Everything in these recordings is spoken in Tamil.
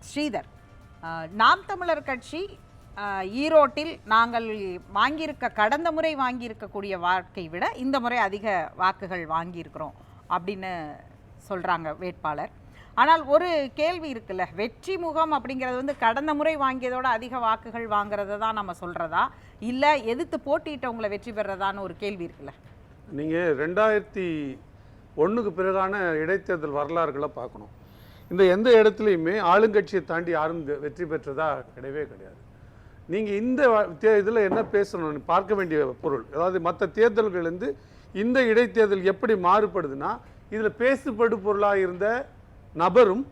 ஸ்ரீதர், நாம் தமிழர் கட்சி ஈரோட்டில் நாங்கள் கடந்த முறை வாங்கியிருக்கக்கூடிய வாக்கை விட இந்த முறை அதிக வாக்குகள் வாங்கியிருக்கிறோம் அப்படின்னு சொல்கிறாங்க வேட்பாளர். ஆனால் ஒரு கேள்வி இருக்குல்ல, வெற்றி முகம் அப்படிங்கிறது கடந்த முறை வாங்கியதோட அதிக வாக்குகள் வாங்குறத தான் நம்ம சொல்கிறதா, இல்லை எதிர்த்து போட்டியிட்டவங்களை வெற்றி பெறதான்னு ஒரு கேள்வி இருக்குல்ல. நீங்கள் 2001க்கு பிறகான இடைத்தேர்தல் வரலாறுகளை பார்க்கணும். இந்த எந்த இடத்துலையுமே ஆளுங்கட்சியை தாண்டி யாரும் வெற்றி பெற்றதா கிடையவே கிடையாது. நீங்கள் இந்த இதில் என்ன பேசணும் பார்க்க வேண்டிய பொருள், அதாவது மற்ற தேர்தல்கள்லேருந்து இந்த இடைத்தேர்தல் எப்படி மாறுபடுதுன்னா, இதில் பேசுபடு பொருளாக இருந்த நபரும்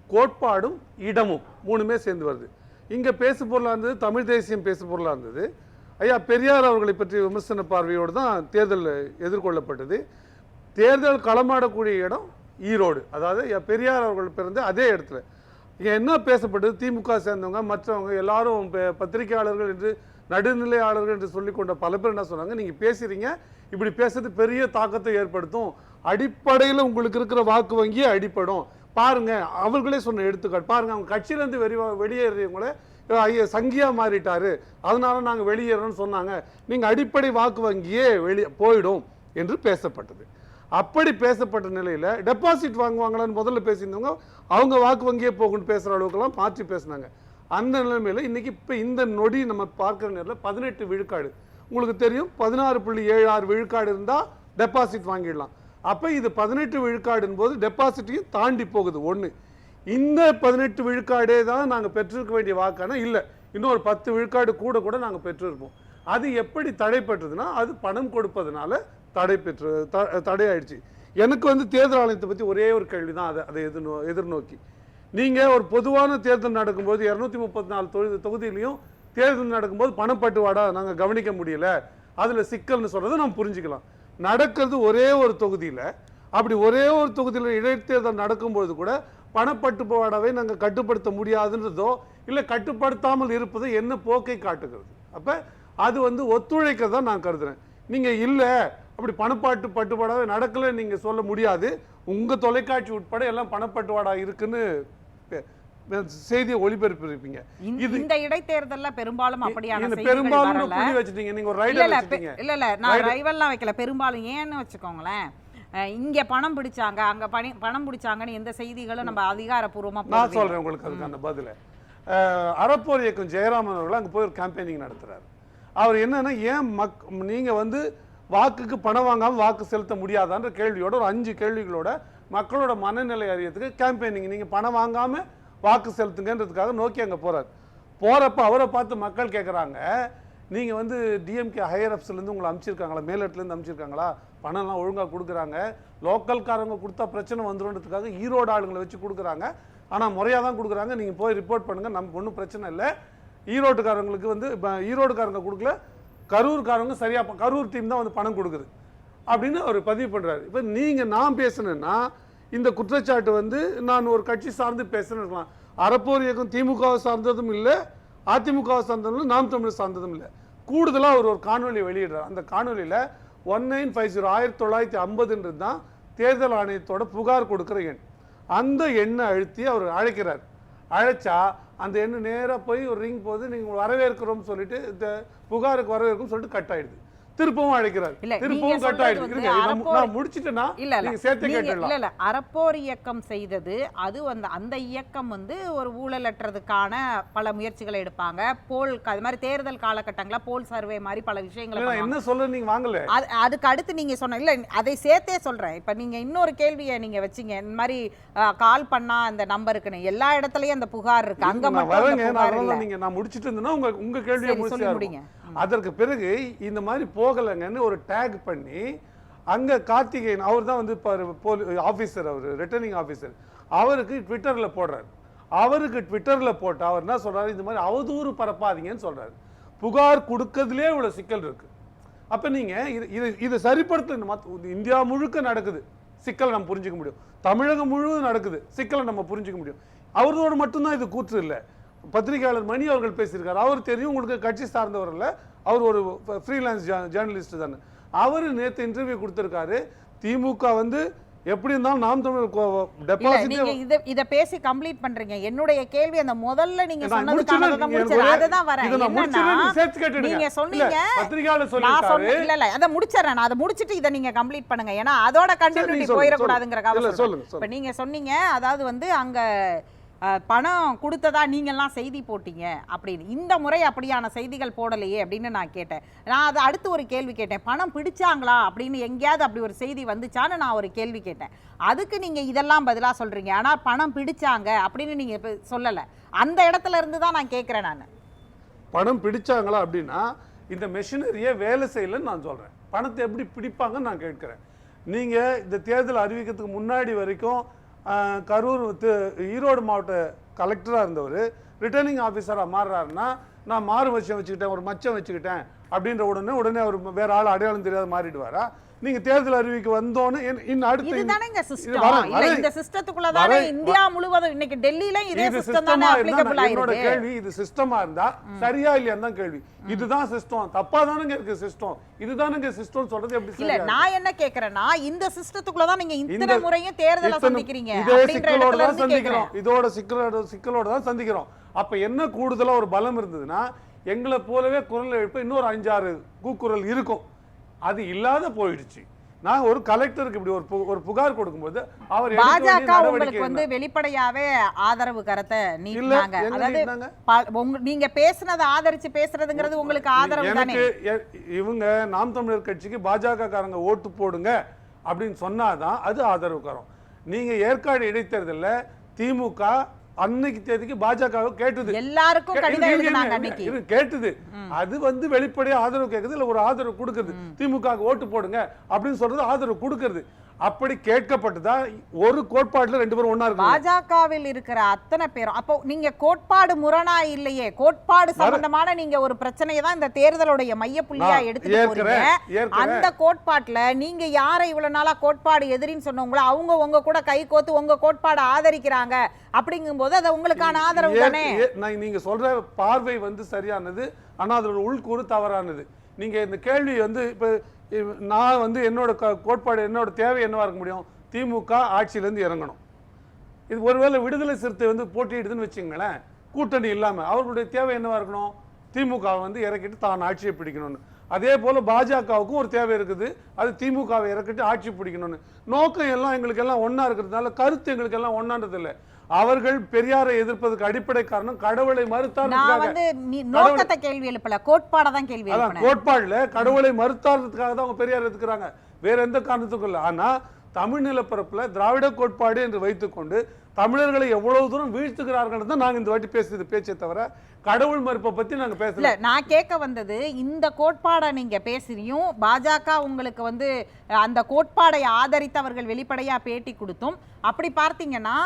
கோட்பாடும் இடமும் மூணுமே சேர்ந்து வருது. இங்கே பேசு பொருளாக இருந்தது தமிழ் தேசியம் பேசு பொருளாக இருந்தது. ஐயா பெரியார் அவர்களை பற்றி விமர்சன பார்வையோடு தான் தேர்தல் எதிர்கொள்ளப்பட்டது. தேர்தல் களமாடக்கூடிய இடம் ஈரோடு, அதாவது பெரியார் அவர்கள் பிறந்த அதே இடத்துல. இங்கே என்ன பேசப்பட்டது, திமுக சேர்ந்தவங்க மற்றவங்க எல்லாரும் பத்திரிகையாளர்கள் என்று நடுநிலையாளர்கள் என்று சொல்லிக்கொண்ட பல பேர் என்ன சொன்னாங்க, நீங்கள் பேசுகிறீங்க, இப்படி பேசுறது பெரிய தாக்கத்தை ஏற்படுத்தும், அடிப்படையில் உங்களுக்கு இருக்கிற வாக்கு வங்கியே அடிப்படும் பாருங்க. அவர்களே சொன்ன எடுத்துக்காட்டு பாருங்க, அவங்க கட்சியிலேருந்து வெளியேறவங்கள சங்கியா மாறிட்டாரு, அதனால நாங்கள் வெளியேறோம்னு சொன்னாங்க. நீங்கள் அடிப்படை வாக்கு வங்கியே போயிடும் என்று பேசப்பட்டது. அப்படி பேசப்பட்ட நிலையில் டெபாசிட் வாங்குவாங்களான்னு முதல்ல பேசியிருந்தவங்க அவங்க வாக்கு வங்கியே போகுன்னு பேசுகிற அளவுக்குலாம் மாற்றி பேசினாங்க. அந்த நிலைமையில் இன்னைக்கு இப்போ இந்த நொடி நம்ம பார்க்குற நேரத்தில் 18 விழுக்காடு உங்களுக்கு தெரியும், 16.76 விழுக்காடு இருந்தால் டெபாசிட் வாங்கிடலாம். அப்போ இது 18 விழுக்காடுன்னு போது டெபாசிட்டையும் தாண்டி போகுது. ஒன்று, இந்த 18 விழுக்காடே தான் நாங்கள் பெற்றிருக்க வேண்டிய வாக்கான இல்லை, இன்னொரு 10 விழுக்காடு கூட நாங்கள் பெற்றிருப்போம். அது எப்படி தடைப்பட்டதுன்னா, அது பணம் கொடுப்பதனால தடையாயிடுச்சு. எனக்கு தேர்தல் ஆணையத்தை பற்றி ஒரே ஒரு கேள்வி தான், அதை எதிர்நோக்கி நீங்கள் ஒரு பொதுவான தேர்தல் நடக்கும்போது 234 தொகுதியிலையும் தேர்தல் நடக்கும்போது பணப்பட்டுவாடா நாங்கள் கவனிக்க முடியல, அதில் சிக்கல்னு சொல்கிறத நம்ம புரிஞ்சுக்கலாம். நடக்கிறது ஒரே ஒரு தொகுதியில், அப்படி ஒரே ஒரு தொகுதியில் இடைத்தேர்தல் நடக்கும்போது கூட பணப்பட்டுவாடாவை நாங்கள் கட்டுப்படுத்த முடியாதுன்றதோ இல்லை கட்டுப்படுத்தாமல் இருப்பதோ என்ன போக்கை காட்டுகிறது. அப்போ அது ஒத்துழைக்க தான் நான் கருதுறேன். நீங்கள் இல்லை அப்படி பட்டுப்பாடாவே நடக்கல நீங்க சொல்ல முடியாது. உங்க தொலைக்காட்சி உட்பட எல்லாம் பணப்பட்டுவாடா இருக்குன்னு செய்தியை ஒளிபரப்பிருப்பீங்க. இந்த இடைத்தேர்தல்ல பெரும்பாலும் அப்படியான பெரும்பாலும் புள்ளி வச்சிட்டீங்க, நீங்க ஒரு ரைடர் வச்சிட்டீங்க. இல்ல நான் ரைவல்லாம் வைக்கல, பெரும்பாலும் ஏன்னு வச்சுக்கோங்களேன், இங்க பணம் பிடிச்சாங்க அங்க பணம் பிடிச்சாங்கன்னு எந்த செய்திகளும் நம்ம அதிகாரப்பூர்வமா நான் சொல்றேன் உங்களுக்கு அதுக்கான பதில. அறப்போர் இயக்கம் ஜெயராமன் அவர்கள் அங்க போய் ஒரு கேம்பெயினிங் நடத்துறாரு. அவர் என்னன்னா, ஏன் நீங்க வாக்குக்கு பணம் வாங்காமல் வாக்கு செலுத்த முடியாதான்ற கேள்வியோட ஒரு 5 கேள்விகளோட மக்களோட மனநிலை அறியறதுக்கு கேம்பெயினிங், நீங்கள் பணம் வாங்காமல் வாக்கு செலுத்துங்கன்றதுக்காக நோக்கி அங்கே போகிறப்ப அவரை பார்த்து மக்கள் கேட்குறாங்க, நீங்கள் டிஎம்கே ஹையர் அப்ஸ்லேருந்து உங்களை அனுப்பிச்சிருக்காங்களா, மேலிடத்துலேருந்து அனுப்பிச்சிருக்காங்களா, பணம்லாம் ஒழுங்காக கொடுக்குறாங்க, லோக்கல்காரங்க கொடுத்தா பிரச்சனை வந்துடுன்றதுக்காக ஈரோடு ஆளுங்களை வச்சு கொடுக்குறாங்க, ஆனால் முறையாக தான் கொடுக்குறாங்க, நீங்கள் போய் ரிப்போர்ட் பண்ணுங்கள், நமக்கு ஒன்றும் பிரச்சனை இல்லை. ஈரோட்டுக்காரங்களுக்கு ஈரோடுக்காரங்க கொடுக்கல, கரூர்காரங்க சரியா கரூர் டீம் தான் பணம் கொடுக்குது அப்படின்னு அவர் பதிவு பண்றாரு. இப்போ நான் பேசுனேன்னா இந்த குற்றச்சாட்டு நான் ஒரு கட்சி சார்ந்து பேசுறேன். அறப்போர் இயக்கம் திமுகவை சார்ந்ததும் இல்லை, அதிமுகவை சார்ந்ததும் இல்லை, நாம் தமிழர் சார்ந்ததும் இல்லை. கூடுதலாக அவர் ஒரு காணொலியை வெளியிடுறார். அந்த காணொலியில் 1950 1950 தான் தேர்தல் ஆணையத்தோட புகார் கொடுக்குற எண். அந்த எண்ணை அழுத்தி அவர் அழைக்கிறார். அழைச்சா அந்த எண்ணு நேராக போய் ஒரு ரிங் போது நீங்கள் வரவேற்கிறோம் சொல்லிட்டு இந்த புகாருக்கு வரவேற்கும் சொல்லிட்டு கட் ஆயிடுது. திருப்பவும் அழைக்கிறார், திருப்பவும் கட் ஆயிடுது. நான் முடிச்சிட்டேன்னா நீங்க சேர்த்து கேட்கலாம். இல்ல அறப்போர் இயக்கம் செய்தது அது அந்த இயக்கம் ஒரு ஊழலற்றதுக்கான பல முயற்சிகளை எடுப்பாங்க. போல் அது மாதிரி தேர்தல் காலகட்டங்கள போல் சர்வே மாதிரி பல விஷயங்களை என்ன சொல்ல நீங்க வாங்கல. அதுக்கு அடுத்து நீங்க சொன்ன இல்ல அதை சேர்த்தே சொல்றேன். இப்ப நீங்க இன்னொரு கேள்வியை நீங்க வச்சீங்க, இந்த மாதிரி கால் பண்ணா அந்த நம்பருக்குன்னு எல்லா இடத்துலயும் அந்த புகார் இருக்கு, அங்க மட்டும் நீங்க நான் முடிச்சிட்டு இருந்தேன்னா உங்க கேள்வியை முடிங்க. அதற்கு பிறகு இந்த மாதிரி போகலைங்கன்னு ஒரு டேக் பண்ணி அங்கே கார்த்திகேயன் அவர் தான் ஆஃபீஸர், அவர் ரிட்டர்னிங் ஆஃபீஸர், அவருக்கு ட்விட்டரில் போடுறாரு. அவருக்கு ட்விட்டரில் போட்டு அவர் என்ன சொல்கிறாரு, இந்த மாதிரி அவதூறு பரப்பாதீங்கன்னு சொல்கிறாரு. புகார் கொடுக்கறதுலே இவ்வளோ சிக்கல் இருக்குது. அப்போ நீங்கள் இதை சரிப்படுத்த இந்தியா முழுக்க நடக்குது, சிக்கலை நம்ம புரிஞ்சிக்க முடியும். தமிழகம் முழுவதும் நடக்குது, சிக்கலை நம்ம புரிஞ்சிக்க முடியும். அவரோட மட்டும்தான் இது கூற்று இல்லை. பத்திரிகையாளர் மணி அவர்கள் பேசியிருக்காரு, அவர் தெரியும் உங்களுக்கு கட்சி சார்ந்தவர் இல்லை, அவர் ஒரு ஃப்ரீலான்ஸ் ஜேர்னலிஸ்ட் தானே. அவர் நேற்று இன்டர்வியூ கொடுத்துருக்காரு. திமுக எப்படி இருந்தாலும் நாம் தமிழர் இல்ல டெபாசிட் நீங்க இத பேசி கம்ப்ளீட் பண்றீங்க. என்னுடைய கேள்வி அந்த முதல்ல நீங்க நான் சொன்னதுக்காக தான் முடிச்சேன். அததான் வரேன். இத நான் முடிச்சறேன், நீ சேர்த்து கேட்டுடுங்க. நீங்க சொன்னீங்க பத்திரிகையாளர் நான் சொல்லிட்டாரு. சொன்னேன் இல்ல இல்ல அத முடிச்சறேன். நான் அத முடிச்சிட்டு இத நீங்க கம்ப்ளீட் பண்ணுங்க. ஏன்னா அதோட கண்டினியூட்டி போயிர கூடாதுங்கறதுக்காக இல்ல சொல்லுங்க. இப்ப நீங்க சொன்னீங்க அதாவது வந்து அங்க பணம் கொடுத்ததா நீங்கெல்லாம் செய்தி போட்டீங்க அப்படின்னு. இந்த முறை அப்படியான செய்திகள் போடலையே அப்படின்னு நான் கேட்டேன். நான் அதை அடுத்து ஒரு கேள்வி கேட்டேன், பணம் பிடிச்சாங்களா அப்படின்னு எங்கேயாவது அப்படி ஒரு செய்தி வந்துச்சான்னு நான் ஒரு கேள்வி கேட்டேன். அதுக்கு நீங்க இதெல்லாம் பதிலா சொல்றீங்க. ஆனா பணம் பிடிச்சாங்க அப்படின்னு நீங்க சொல்லல. அந்த இடத்துல இருந்து தான் நான் கேட்கிறேன். நான் பணம் பிடிச்சாங்களா அப்படின்னா இந்த மெஷினரியை வேலை செய்யலன்னு நான் சொல்றேன். பணத்தை எப்படி பிடிப்பாங்கன்னு நான் கேட்கிறேன். நீங்க இந்த தேர்தல் அறிவிக்கிறதுக்கு முன்னாடி வரைக்கும் கரூர் ஈரோடு மாவட்ட கலெக்டராக இருந்தவர் ரிட்டர்னிங் ஆஃபீஸராக மாறுறாருன்னா நான் மாறு வச்சம் வச்சுக்கிட்டேன், ஒரு மச்சம் வச்சுக்கிட்டேன் அப்படின்ற உடனே அவர் வேற ஆள் அடையாளம் தெரியாத மாறிடுவாரா? நீங்க தேர்தல் அறிவிக்க வந்தோன்னு இன்னும் அடுத்து இதுதானங்க சிஸ்டம். இல்ல இந்த சிஸ்டத்துக்குள்ள தானே இந்தியா முழுவதும் இன்னைக்கு டெல்லில இதே சிஸ்டம் தானே அப்ளிகபிள் ஆயிருக்கு. என்னோட கேள்வி இது சிஸ்டமா இருந்தா சரியா இல்லையான்னு தான் கேள்வி. இதுதான் சிஸ்டம், தப்பா தானங்க இருக்கு சிஸ்டம், இதுதானங்க சிஸ்டம் சொல்றது எப்படி? இல்ல நான் என்ன கேக்குறேன்னா இந்த சிஸ்டத்துக்குள்ள தான் நீங்க இத்தனை முறையும் தேர்தலை சந்திக்கிறீங்க இதே சிக்கலோட தான் சந்திக்கிறோம். இதோட சிக்கலோட தான் சந்திக்கிறோம். அப்ப என்ன கூடுதலா ஒரு பலம் இருந்ததுன்னா எங்களை போலவே குரல் எழுப்ப இன்னொரு 5-6 கூக்குரல் இருக்கும். அது இல்லாத போயிடுச்சு. நான் ஒரு கலெக்டருக்கு இப்படி ஒரு புகார் கொடுக்கும்போது அவர் பாஜக உங்களுக்கு வந்து வெளிப்படையாவே ஆதரவு கருத்தை நீட்டினாங்க. அதாவது நீங்க பேசுனதை ஆதரிச்சு பேசுறதுங்கிறது உங்களுக்கு ஆதரவு தானே? இவங்க நாம் தமிழர் கட்சிக்கு பாஜக காரங்க ஓட்டு போடுங்க அப்படின்னு சொன்னாதான் அது ஆதரவு கரும். நீங்க ஏற்காடு இடைத்தேர்தல்ல திமுக அன்னைக்கு தேதிக்கு பாஜக கேட்டது, எல்லாருக்கும் கடிதம் எழுதினாங்க அன்னைக்கு கேட்டது. அது வந்து வெளிப்படையா ஆதரவு கேட்குது, இல்ல ஒரு ஆதரவு கொடுக்குது. திமுக ஓட்டு போடுங்க அப்படின்னு சொல்றது ஆதரவு கொடுக்கிறது. அப்படி கேட்கப்பட்டதா ஒரு கோட்பாடுல 2 பேரும் ஒண்ணா இருக்கு. பாஜகவில் இருக்கிற அத்தனை பேரும் அப்போ நீங்க கோட்பாடு முரணா இல்லையே, கோட்பாடு சம்பந்தமான நீங்க ஒரு பிரச்சனையை தான் இந்த தேர்தலுடைய மையப்புள்ளியா எடுத்துட்டு போறீங்க. அந்த கோட்பாட்டுல நீங்க யாரை இவ்வளவு நாளா கோட்பாடு எதிரின்னு சொன்னவங்களோ அவங்க உங்க கூட கை கோத்து உங்க கோட்பாடு ஆதரிக்கிறாங்க அப்படிங்கும் போது அது உங்களுக்கான ஆதரவு தானே? நீங்க சொல்ற பார்வை வந்து சரியானது, ஆனா அதோட உள்கூறு தவறானது. நீங்க இந்த கேள்வி வந்து இப்ப நான் வந்து என்னோட கோட்பாடு என்னோட தேவை என்னவா இருக்க முடியும்? திமுக ஆட்சியிலேருந்து இறங்கணும். இது ஒருவேளை விடுதலை சிறுத்தை வந்து போட்டியிடுதுன்னு வச்சுங்களேன், கூட்டணி இல்லாமல் அவர்களுடைய தேவை என்னவா இருக்கணும்? திமுக வந்து இறக்கிட்டு தான் ஆட்சியை பிடிக்கணும்னு. அதே போல பாஜகவுக்கும் ஒரு தேவை இருக்குது, அது திமுகவை இறக்கிட்டு ஆட்சி பிடிக்கணும்னு. நோக்கம் எல்லாம் எங்களுக்கு எல்லாம் ஒன்னா இருக்கிறதுனால கருத்து எங்களுக்கு எல்லாம் ஒன்னான்றது இல்லை. அவர்கள் பெரியாரை எதிர்ப்பதற்கு அடிப்படை காரணம் கடவுளை மறுத்தார். நோக்கத்தை கேள்வி எழுப்பல, கோட்பாட தான் கேள்வி எழுப்பல. கோட்பாடுல கடவுளை மறுத்தாரதுக்காக தான் அவங்க பெரியார் எதிர்க்கிறாங்க, வேற எந்த காரணத்துக்கும் இல்லை. ஆனா தமிழ் நிலப்பரப்புல திராவிட கோட்பாடு என்று வைத்துக்கொண்டு தமிழர்களை எவ்வளவு தூரம் வீழ்த்துகிறார்கள் தான் நாங்க இந்த வாட்டி பேசுறது பேச்சை தவிர கடவுள் மறுப்பை பத்தி நாங்க பேசல. நான் கேட்க வந்தது இந்த கோட்பாடை நீங்க பேசுறியும் பாஜக உங்களுக்கு வந்து அந்த கோட்பாடை ஆதரித்தவர்கள் வெளிப்படையா பேட்டி கொடுத்தும் அப்படி பார்த்தீங்கன்னா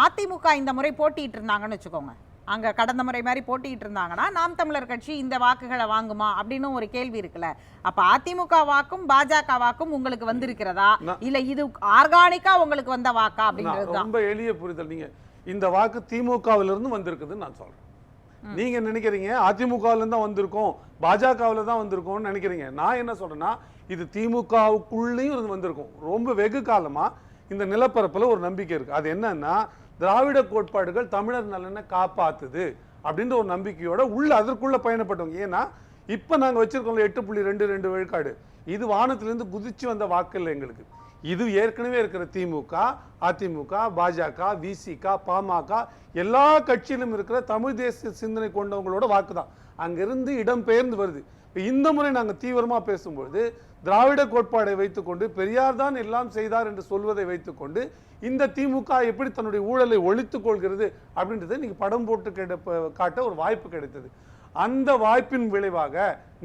அதிமுக இந்த முறை போட்டிட்டு இருந்தாங்கன்னு வச்சுக்கோங்க, அங்க கடந்த முறை மாதிரி போட்டிட்டு இருந்தாங்கன்னா நாம் தமிழர் கட்சி இந்த வாக்குகளை வாங்குமா அப்படின்னு ஒரு கேள்வி இருக்குல்ல. அப்ப அதிமுக வாக்கும் பாஜக வாக்கும் உங்களுக்கு வந்திருக்கிறதா இல்ல இது ஆர்கானிக்கா உங்களுக்கு வந்த வாக்கா அப்படிங்கிறது ரொம்ப எளிய புரிதல். நீங்க இந்த வாக்கு திமுகவில இருந்து வந்திருக்குதுன்னு நான் சொல்றேன். நீங்க நினைக்கிறீங்க அதிமுகவில இருந்து தான் வந்திருக்கோம், பாஜகவில தான் வந்திருக்கோம்னு நினைக்கிறீங்க. நான் என்ன சொல்றேன்னா இது திமுகவுக்குள்ளேயும் இருந்து வந்திருக்கும். ரொம்ப வெகு காலமா இந்த நிலப்பரப்புல ஒரு நம்பிக்கை இருக்கு. அது என்னன்னா திராவிட கோட்பாடுகள் தமிழர் நலனை காப்பாத்துது அப்படின்ற ஒரு நம்பிக்கையோட உள்ள அதற்குள்ள பயணப்பட்டவங்க. ஏன்னா இப்ப நாங்க வச்சிருக்கோம் 8.22 விழுக்காடு, இது வானத்திலிருந்து குதிச்சு வந்த வாக்கு இல்லை எங்களுக்கு. இது ஏற்கனவே இருக்கிற திமுக, அதிமுக, பாஜக, விசிக, பாமக எல்லா கட்சியிலும் இருக்கிற தமிழ் தேசிய சிந்தனை கொண்டவங்களோட வாக்கு தான் அங்கிருந்து இடம் பெயர்ந்து வருது. இந்த முறை நாங்கள் தீவிரமா பேசும்போது திராவிட கோட்பாடை வைத்துக்கொண்டு பெரியார் தான் எல்லாம் செய்தார் என்று சொல்வதை வைத்துக்கொண்டு இந்த திமுக எப்படி தன்னுடைய ஊழலை ஒழித்துக் கொள்கிறது அப்படின்றத நீங்க படம் போட்டு காட்ட ஒரு வாய்ப்பு கிடைத்தது. அந்த வாய்ப்பின் விளைவாக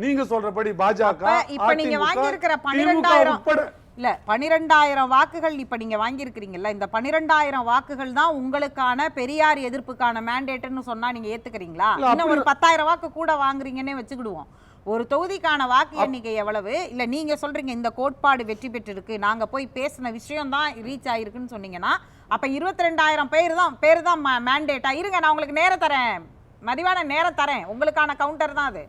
நீங்க சொல்றபடி பாஜக இப்ப நீங்க வாங்கி இருக்கிற 12,000 வாக்குகள் இப்ப நீங்க வாங்கி இருக்கிறீங்கல்ல, இந்த 12,000 வாக்குகள் தான் உங்களுக்கான பெரியார் எதிர்ப்புக்கான மேண்டேட்னு சொன்னா நீங்க ஏத்துக்கிறீங்களா? இன்னும் ஒரு 10,000 வாக்கு கூட வாங்குறீங்கன்னே வச்சுக்கிடுவோம். ஒரு தொகுதிக்கான வாக்கு எண்ணிக்கை எவ்வளவு? இல்ல நீங்க சொல்றீங்க இந்த கோட்பாடு வெற்றி பெற்று இருக்கு, நாங்க போய் பேசின விஷயம் தான் ரீச் ஆயிருக்குன்னு சொன்னீங்கன்னா அப்ப 22,000 பேர் தான் மேண்டேட்டா? இருங்க நான் உங்களுக்கு நேரம் தரேன், மதிவான நேரம் தரேன், உங்களுக்கான கவுண்டர் தான் அது.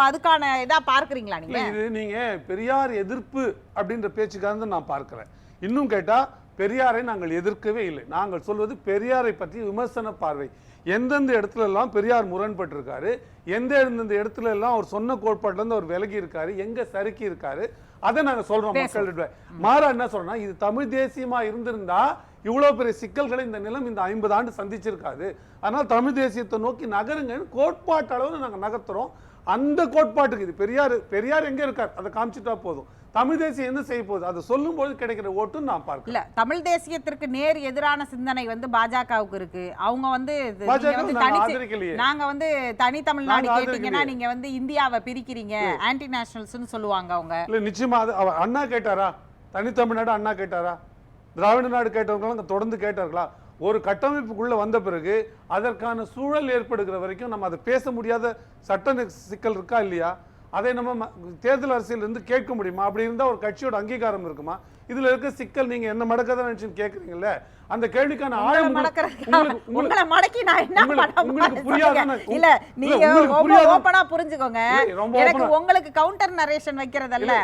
அதுக்கான இதா பார்க்கறீங்களா நீங்க? இது நீங்க பெரியார் எதிர்ப்பு அப்படின்ற பேச்சுக்காக நான் பார்க்கிறேன். இன்னும் கேட்டா பெரியாரை நாங்கள் எதிர்க்கவே இல்லை. நாங்கள் சொல்வது பெரியாரை பற்றி விமர்சன பார்வை. எந்தெந்த இடத்துல எல்லாம் பெரியார் முரண்பட்டு இருக்காரு, எந்தெந்த இடத்துல எல்லாம் அவர் சொன்ன கோட்பாட்டுல இருந்து அவர் விலகி இருக்காரு, எங்க சறுக்கி இருக்காரு, அதை நாங்க சொல்றோம் மக்கள்கிட்ட. மாறா என்ன சொல்றோம்னா, இது தமிழ் தேசியமா இருந்திருந்தா இவ்வளவு பெரிய சிக்கல்களை இந்த நிலம் இந்த 50 ஆண்டு சந்திச்சிருக்காது. அதனால தமிழ் தேசியத்தை நோக்கி நகருங்க கோட்பாட்டு அளவு நாங்க நகர்த்துறோம். அந்த கோட்பாட்டுக்கு இது பெரியார் எங்க இருக்கார் அதை காமிச்சிட்டா போதும். தமிழ் தேசியம் என்ன செய்ய போகுது அதை சொல்லும் போது கிடைக்கிற ஓட்டு நான் பார்க்கல. இல்ல, தமிழ் தேசியத்திற்கு நேர் எதிரான சிந்தனை வந்து பாஜகவுக்கு இருக்கு. அவங்க வந்து நாங்க வந்து தனி தமிழ்நாடு கேட்டீங்கன்னா நீங்க வந்து இந்தியாவை பிரிக்கிறீங்க, ஆன்டி நேஷனல்ஸ்னு சொல்லுவாங்க அவங்க. இல்ல நிச்சயமா அண்ணா கேட்டாரா? தனி தமிழ்நாடு அண்ணா கேட்டாரா? திராவிட நாடு கேட்டவங்க தொடர்ந்து கேட்டார்களா? ஒரு கட்டமைப்புக்குள்ள வந்த பிறகு அதற்கான சூழல் ஏற்படுகிற வரைக்கும் நம்ம அதை பேச முடியாத சட்ட சிக்கல் இருக்கா இல்லையா? அதை நம்ம தேர்தல் அரசியல் இருந்து கேட்க முடியுமா? அப்படி இருந்தா ஒரு கட்சியோட அங்கீகாரம் இருக்குமா? இதுல இருக்க சிக்கல் நீங்க என்ன மடக்கதான் நினைச்சு கேக்குறீங்கல்ல, அந்த கேள்விக்கான ஆழம் உங்களுக்கு புரிஞ்சுக்கோங்க. உங்களுக்கு கவுண்டர் நரேஷன் வைக்கிறதல்ல,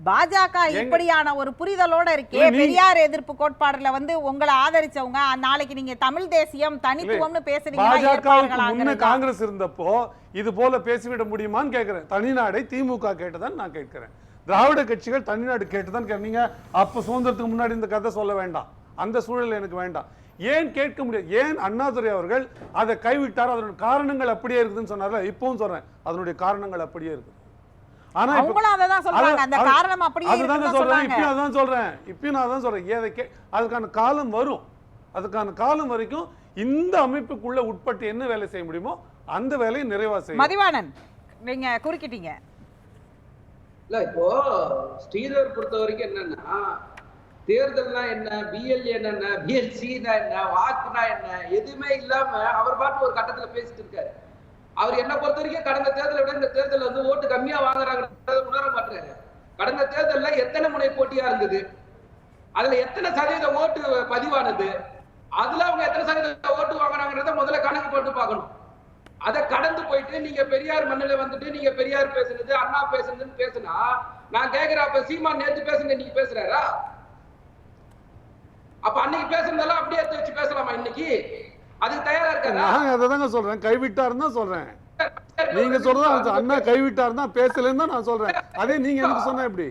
பாஜக இப்படியான ஒரு புரிதலோட இருக்கே. பெரியார் எதிர்ப்பு கோட்பாடுல வந்து உங்களை ஆதரிச்சவங்க நாளைக்கு நீங்க தமிழ் தேசியம் தனித்துவம்னு பேசுறீங்க. காங்கிரஸ் இருந்தப்போ இது போல பேசிவிட முடியுமான்னு கேட்கிறேன். தனிநாடை திமுக கேட்டதான் நான் கேட்கிறேன். திராவிட கட்சிகள் தனிநாடு கேட்டுதான் கேட்டீங்க. அப்ப சுதந்திரத்துக்கு முன்னாடி இந்த கதை சொல்ல வேண்டாம், அந்த சூழல் எனக்கு வேண்டாம். ஏன் கேட்க முடியாது? ஏன் அண்ணாதுரை அவர்கள் அதை கைவிட்டார்? அதனுடைய காரணங்கள் அப்படியே இருக்குதுன்னு சொன்னார்ல, இப்பவும் சொல்றேன் அதனுடைய காரணங்கள் அப்படியே இருக்கு. ஆனா அதுக்கான காலம் வரும். அதுக்கான காலம் வரைக்கும் இந்த அமைப்புக்குள்ள உட்பட்டு என்ன வேலை செய்ய முடியுமோ அந்த வேலையை நிறைவா செய்யும். மதிவாணன், நீங்க குறுக்கிட்டீங்க. இல்ல, இப்போ ஸ்ரீதர் பொறுத்த வரைக்கும் என்னன்னா, தேர்தல்னா என்ன, பிஎல்ஏ என்ன, பிஎல்சினா என்ன, வாக்குனா என்ன, எதுவுமே இல்லாம அவர் பாட்டு ஒரு கட்டத்துல பேசிட்டு இருக்காரு. அவர் என்ன பொறுத்த வரைக்கும் கடந்த தேர்தலை விட இந்த தேர்தல் வந்து ஓட்டு கம்மியா வாங்குறாங்க உணர மாட்டாரு. கடந்த தேர்தல்ல எத்தனை முனை போட்டியா இருந்தது, அதுல எத்தனை சதவீத ஓட்டு பதிவானது, அதுல அவங்க எத்தனை சதவீத ஓட்டு வாங்குறாங்கன்றத முதல்ல கணக்கு போட்டு பார்க்கணும். அதை கடந்து போயிட்டு நீங்க பெரியார் மண்ணில வந்துட்டு நீங்க பெரியார் பேசுனது அண்ணா பேசுனதுன்னு பேசுனா நான் கேக்குறேன், அப்ப சீமான் நேத்து பேசுனது இன்னைக்கு பேசுறாரா? அப்ப அன்னைக்கு பேசுனதெல்லாம் அப்படியே எடுத்து வச்சு பேசலாமா இன்னைக்கு? அதுக்கு தயாரா இருக்காரா? நான் அததாங்க சொல்றேன், கைவிட்டாருன்னு தான் சொல்றேன். நீங்க சொல்றது அண்ணா கைவிட்டாருன்னு தான் பேசலன்னு தான் நான் சொல்றேன். அதே நீங்க எனக்கு சொன்னா எப்படி?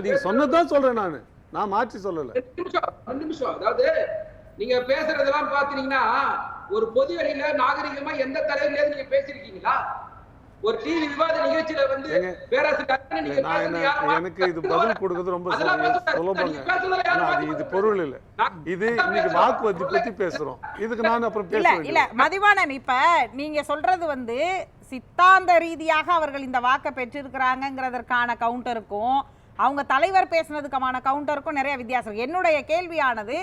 நீங்க சொன்னதான் சொல்றேன், நான் மாற்றி சொல்லல. 2 நிமிஷம். அதாவது நீங்க பேசுறதெல்லாம் பாத்தீங்கன்னா ஒரு பொது வெளியில நாகரிகமா எந்த தலைவர்ல நீங்க பேசிருக்கீங்களா? ஒரு டிவி விவாத நிகழ்ச்சியில வந்து எனக்கு இது பதில் கொடுக்கிறது ரொம்ப சுலபங்க. இது பொருள் இல்ல, இது இன்னைக்கு வாக்குவதி பத்தி பேசுறோம். இதுக்கு நான் அப்புறம் பேசுறேன். இல்ல மதிவாணன், இப்ப நீங்க சொல்றது வந்து சித்தாந்த ரீதியாக அவர்கள் இந்த வாக்கை பெற்றிருக்கிறாங்கிறதற்கான கவுண்டருக்கும் அவங்க தலைவர் பேசினதுக்கான கவுண்டருக்கும் நிறைய வித்தியாசம். என்னுடைய கேள்வியானது,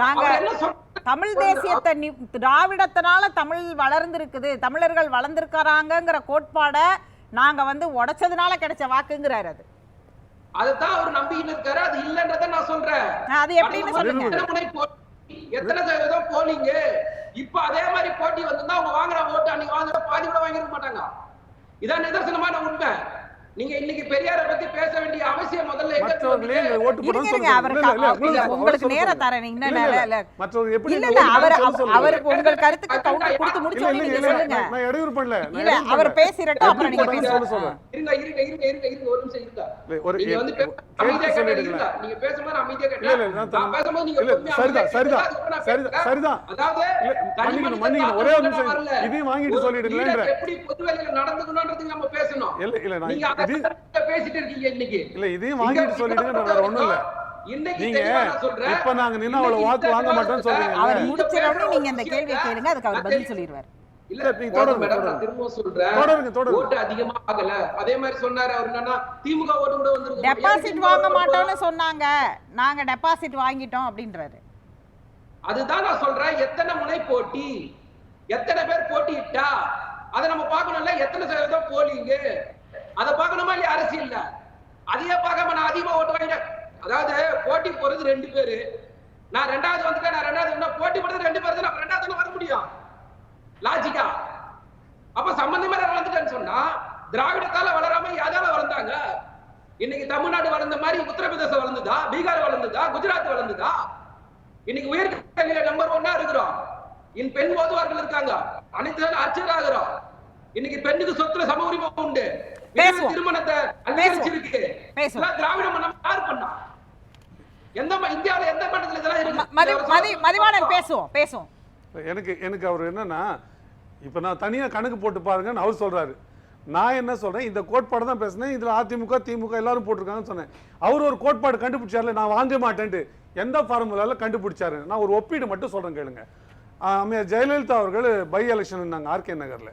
நாங்க தமிழ் தேசியத்தை திராவிடத்தினால தமிழ் வளர்ந்திருக்குது, தமிழர்கள் வளர்ந்திருக்கிறாங்கிற கோட்பாட நாங்க வந்து உடைச்சதுனால கிடைச்ச வாக்குங்கிறாரு. அது அதுதான் அவர் நம்பிக்கிட்டு இருக்காரு. அது இல்லன்றத நான் சொல்றேன். அது எப்படின்னு சொல்லுங்க. எத்தனை சதவீதம் போலிங்க இப்ப அதே மாதிரி போட்டி வந்திருந்தா அவங்க வாங்குற ஓட்டு அன்னைக்கு வாங்குற பாதி கூட வாங்கிருக்க மாட்டாங்க. இதான் நிதர்சனமான உண்மை. நீங்க இன்னைக்கு பெரியாரை பத்தி பேச வேண்டிய அவசியம் முதல்ல உங்களுக்கு நேரம் தரேன். அவருக்கு உங்கள் கருத்துக்கு கவுண்டர் கொடுத்து முடிச்சு நீங்க சொல்லுங்க. நான் இடையூறு பண்ணல. இல்ல, அவர் பேசிரட்டும், அப்புறம் நீங்க பேசுங்க. இருங்க ஒரு நிமிஷம் இருங்க. நீங்க வந்து அமைதியா கேளுங்க. நீங்க பேசும்போது அமைதியா கேளுங்க. நான் பேசும்போது நீங்க சரிதான். அதாவது மன்னிக்கணும் ஒரே ஒரு நிமிஷம் இதையும் வாங்கிட்டு சொல்லிடுங்களேன். எப்படி பொதுவெளியில நடந்துக்கணும்ன்றது நம்ம பேசணும். இல்ல நான் பேசிட்டு இருக்கீங்க இன்னைக்கு. இல்ல இதையும் வாங்கிட்டு சொல்லிடுங்க, வேற ஒண்ணும் இல்ல. நீங்க இப்ப நாங்க நின்னா அவ்வளவு வாக்கு வாங்க மாட்டோம்னு சொல்றீங்க. அவர் முடிச்சறவனே நீங்க அந்த கேள்வியை கேளுங்க, அதுக்கு அவர் பதில் சொல்லிடுவார். இல்ல நீ தொடருங்க. திரும்ப சொல்றேன், ஓட்டு அதிகமா ஆகல. அதே மாதிரி சொன்னாரு அவர் என்னன்னா திமுக ஓட்டு கூட வந்திருக்கு. டெபாசிட் வாங்க மாட்டோம்னு சொன்னாங்க, நாங்க டெபாசிட் வாங்கிட்டோம் அப்படின்றாரு. அதுதான் நான் சொல்றேன். எத்தனை முனை போட்டி, எத்தனை பேர் போட்டியிட்டா அதை நம்ம பார்க்கணும்ல. எத்தனை சதவீதம் போலிங்க அதை பார்க்கணுமா இல்லையா? அரசியல்ல அதையே பார்க்காம நான் அதிகமா ஓட்டு வாங்கிட்டேன். அதாவது போட்டி போறது 2 பேரு, நான் 2வது வந்துட்டேன், நான் 2வது போட்டி போடுறது 2 பேர் தான், நான் 2வது வர முடியும் லாஜிக்கா? அப்ப சம்பந்தமே வளர்ந்துட்டேன்னு சொன்னா திராவிடத்தால வளராம யாரால வளர்ந்தாங்க? இன்னைக்கு தமிழ்நாடு வளர்ந்த மாதிரி உத்தரப்பிரதேசம் வளர்ந்துதா, பீகார் வளர்ந்துதா, குஜராத் வளர்ந்துதா? இன்னைக்கு உயர்கல்வியில நம்பர் 1 இருக்கிறோம். பெண் ஓதுவார்கள் இருக்காங்க, அனைத்து ஆச்சரியாகிறோம். இன்னைக்கு பெண்ணுக்கு சொத்துல சம உரிமை உண்டு, திருமணத்தை அங்கீகரிச்சிருக்கு. திராவிட மன்னம் யார் பண்ணா? இந்தியாவில எந்த மட்டத்துல இதெல்லாம் இருக்கு? மதிவாணன் பேசுவோம். எனக்கு அவர் என்னன்னா, இப்ப நான் தனியா கணக்கு போட்டு பாருங்கன்னு அவர் சொல்றாரு. நான் என்ன சொல்றேன், இந்த கோட்பாடு தான் பேசினேன். இதுல அதிமுக திமுக எல்லாரும் போட்டிருக்காங்கன்னு சொன்னேன். அவர் ஒரு கோட்பாடு கண்டுபிடிச்சார்ல, நான் வாங்க மாட்டேன்ட்டு. எந்த ஃபார்முலால கண்டுபிடிச்சாரு? நான் ஒரு ஒப்பீடு மட்டும் சொல்றேன் கேளுங்க. அம்மையார் ஜெயலலிதா அவர்கள் பை எலெக்ஷன் இருந்தாங்க ஆர்கே நகர்ல.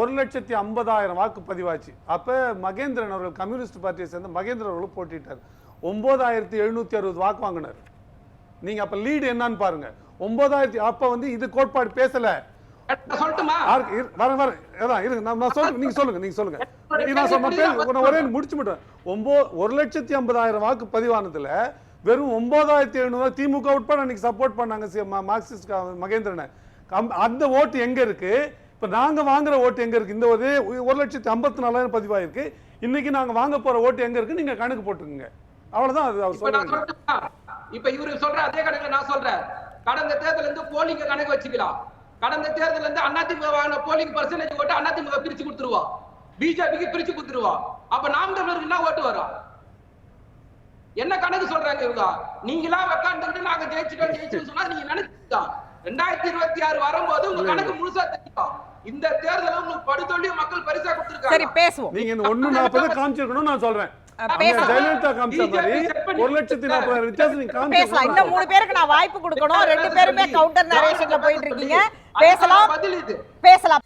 1,50,000 வாக்கு பதிவாச்சு. அப்ப மகேந்திரன் அவர்கள் கம்யூனிஸ்ட் பார்ட்டியை சேர்ந்த மகேந்திரன் அவர்கள் போட்டிட்டார். 9,760 வாக்கு வாங்கினார். நீங்க அப்ப லீடு என்னன்னு பாருங்க. 9,000. அப்ப இது கோட்பாடு பேசல. முடிச்சு மட்டும் 1,50,000 வாக்கு பதிவானதுல வெறும் 9,700 திமுக உட்பட அன்னைக்கு சப்போர்ட் பண்ணாங்க மார்க்சிஸ்ட் மகேந்திரனை. அந்த ஓட்டு எங்க இருக்கு? இப்ப நாங்க வாங்குற ஓட்டு எங்க இருக்கு? இந்த 1,54,000 பதிவாயிருக்கு. இன்னைக்கு நாங்க வாங்க போற ஓட்டு எங்க இருக்கு? நீங்க கணக்கு போட்டுக்கோங்க. அவ்வளவுதான். அது அவர் சொல்றாங்க. இப்ப இவரு சொல்ற அதே கணக்குல நான் சொல்றேன். கடந்த தேர்தல் இருந்து போலிங்க கணக்கு வச்சுக்கலாம். கடந்த தேர்தல் இருந்து அதிமுக வாங்கின போலிங் பர்சன்டேஜ் ஓட்டு அதிமுக பிரிச்சு கொடுத்துருவா, பிஜேபிக்கு பிரிச்சு கொடுத்துருவா. அப்ப நாம் தமிழருக்கு என்ன ஓட்டு வரும்? என்ன கணக்கு சொல்றாங்க இவங்க? நீங்களா உட்கார்ந்துட்டு நாங்க ஜெயிச்சுட்டோம் சொன்னா நீங்க நினைச்சுட்டா 2026 வரும்போது உங்க கணக்கு முழுசா தெரியும். இந்த தேர்தல உங்களுக்கு படுதோல்வி மக்கள் பரிசா கொடுத்திருக்காங்க. சரி, பேசுவோம். நீங்க 140 காமிச்சிருக்கணும் நான் சொல்றேன். ஜெயலலிதா காமிச்ச மாதிரி 1,40,000 வித்தியாசம் நீங்க பேசலாம். இந்த 3 பேருக்கு நான் வாய்ப்பு கொடுக்கணும். 2 பேருமே கவுண்டர் நரேஷன்ல போயிட்டு இருக்கீங்க. பேசலாம். பதில் இது. பேசலாம்.